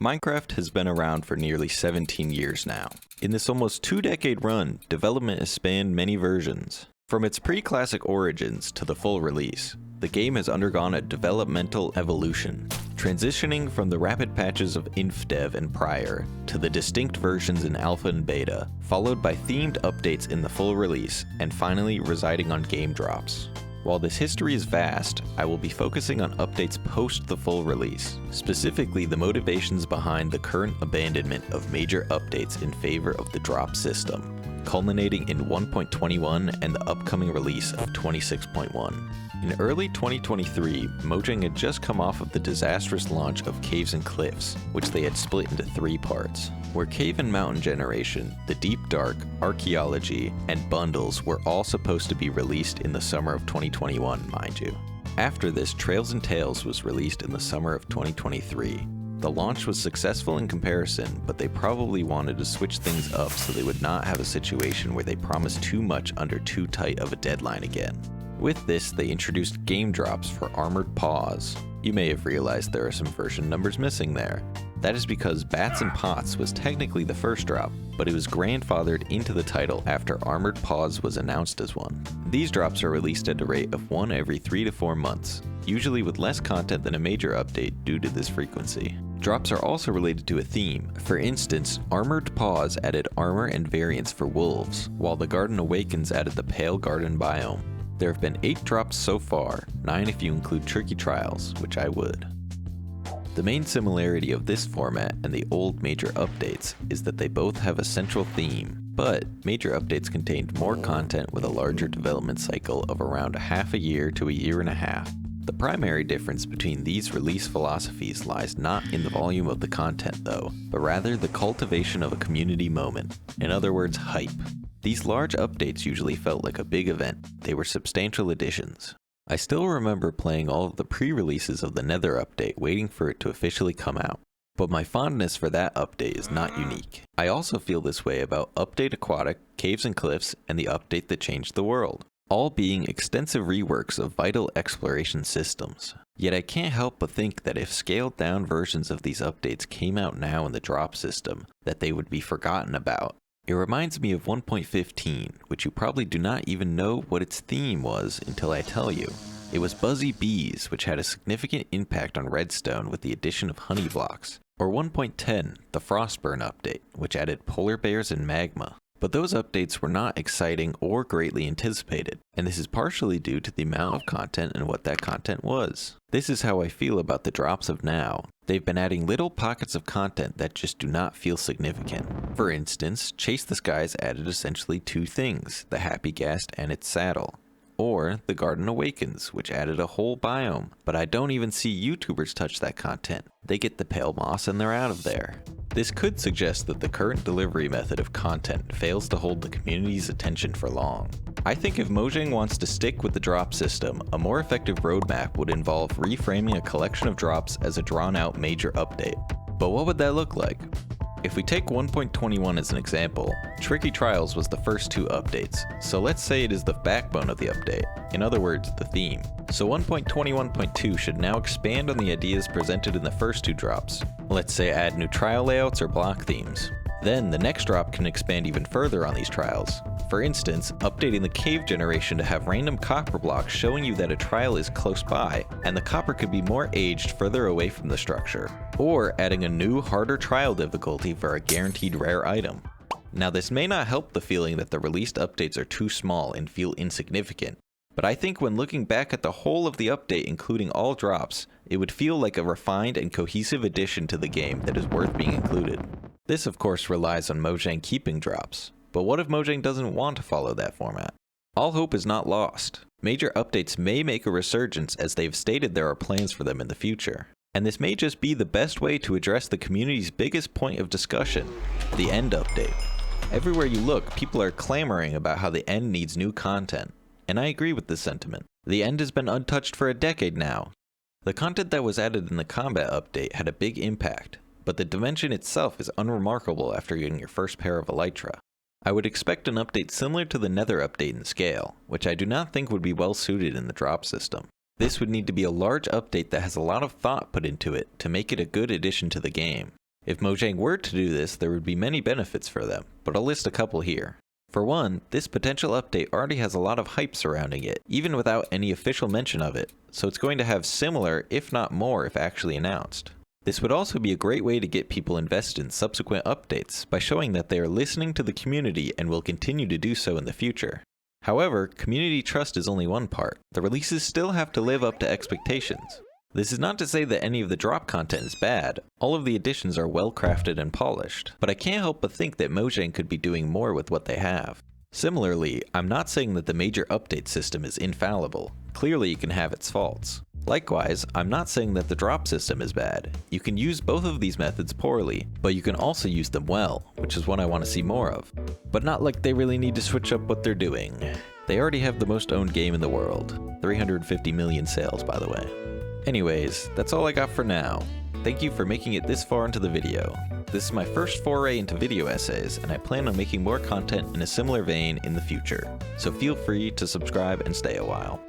Minecraft has been around for nearly 17 years now. In this almost 2-decade run, development has spanned many versions. From its pre-classic origins to the full release, the game has undergone a developmental evolution, transitioning from the rapid patches of InfDev and prior to the distinct versions in alpha and beta, followed by themed updates in the full release, and finally residing on game drops. While this history is vast, I will be focusing on updates post the full release, specifically the motivations behind the current abandonment of major updates in favor of the drop system, culminating in 1.21 and the upcoming release of 26.1. In early 2023, Mojang had just come off of the disastrous launch of Caves and Cliffs, which they had split into 3 parts, where Cave and Mountain Generation, the Deep Dark, Archaeology, and Bundles were all supposed to be released in the summer of 2021, mind you. After this, Trails and Tales was released in the summer of 2023. The launch was successful in comparison, but they probably wanted to switch things up so they would not have a situation where they promised too much under too tight of a deadline again. With this, they introduced game drops for Armored Paws. You may have realized there are some version numbers missing there. That is because Bats and Pots was technically the first drop, but it was grandfathered into the title after Armored Paws was announced as one. These drops are released at a rate of 1 every 3 to 4 months, usually with less content than a major update due to this frequency. Drops are also related to a theme. For instance, Armored Paws added armor and variants for wolves, while The Garden Awakens added the Pale Garden biome. There have been 8 drops so far, 9 if you include Tricky Trials, which I would. The main similarity of this format and the old major updates is that they both have a central theme, but major updates contained more content with a larger development cycle of around a half a year to a year and a half. The primary difference between these release philosophies lies not in the volume of the content though, but rather the cultivation of a community moment, in other words, hype. These large updates usually felt like a big event. They were substantial additions. I still remember playing all of the pre-releases of the Nether update waiting for it to officially come out. But my fondness for that update is not unique. I also feel this way about Update Aquatic, Caves and Cliffs, and the update that changed the world, all being extensive reworks of vital exploration systems. Yet I can't help but think that if scaled down versions of these updates came out now in the drop system, that they would be forgotten about. It reminds me of 1.15, which you probably do not even know what its theme was until I tell you. It was Buzzy Bees, which had a significant impact on Redstone with the addition of honey blocks. Or 1.10, the Frostburn update, which added polar bears and magma. But those updates were not exciting or greatly anticipated, and this is partially due to the amount of content and what that content was. This is how I feel about the drops of now. They've been adding little pockets of content that just do not feel significant. For instance, Chase the Skies added essentially 2 things, the Happy Ghast and its saddle. Or The Garden Awakens, which added a whole biome, but I don't even see YouTubers touch that content. They get the pale moss and they're out of there. This could suggest that the current delivery method of content fails to hold the community's attention for long. I think if Mojang wants to stick with the drop system, a more effective roadmap would involve reframing a collection of drops as a drawn-out major update. But what would that look like? If we take 1.21 as an example, Tricky Trials was the first 2 updates, so let's say it is the backbone of the update, in other words, the theme. So 1.21.2 should now expand on the ideas presented in the first 2 drops. Let's say add new trial layouts or block themes. Then the next drop can expand even further on these trials. For instance, updating the cave generation to have random copper blocks showing you that a trial is close by, and the copper could be more aged further away from the structure. Or adding a new, harder trial difficulty for a guaranteed rare item. Now this may not help the feeling that the released updates are too small and feel insignificant, but I think when looking back at the whole of the update including all drops, it would feel like a refined and cohesive addition to the game that is worth being included. This of course relies on Mojang keeping drops, but what if Mojang doesn't want to follow that format? All hope is not lost. Major updates may make a resurgence as they've stated there are plans for them in the future. And this may just be the best way to address the community's biggest point of discussion, the end update. Everywhere you look, people are clamoring about how the end needs new content, and I agree with this sentiment. The end has been untouched for a decade now. The content that was added in the combat update had a big impact, but the dimension itself is unremarkable after getting your first pair of elytra. I would expect an update similar to the Nether update in scale, which I do not think would be well suited in the drop system. This would need to be a large update that has a lot of thought put into it to make it a good addition to the game. If Mojang were to do this, there would be many benefits for them, but I'll list a couple here. For one, this potential update already has a lot of hype surrounding it, even without any official mention of it, so it's going to have similar, if not more, if actually announced. This would also be a great way to get people invested in subsequent updates by showing that they are listening to the community and will continue to do so in the future. However, community trust is only one part. The releases still have to live up to expectations. This is not to say that any of the drop content is bad, all of the additions are well crafted and polished, but I can't help but think that Mojang could be doing more with what they have. Similarly, I'm not saying that the major update system is infallible. Clearly it can have its faults. Likewise, I'm not saying that the drop system is bad. You can use both of these methods poorly, but you can also use them well, which is what I want to see more of. But not like they really need to switch up what they're doing. They already have the most owned game in the world. 350 million sales, by the way. Anyways, that's all I got for now. Thank you for making it this far into the video. This is my first foray into video essays, and I plan on making more content in a similar vein in the future, so feel free to subscribe and stay a while.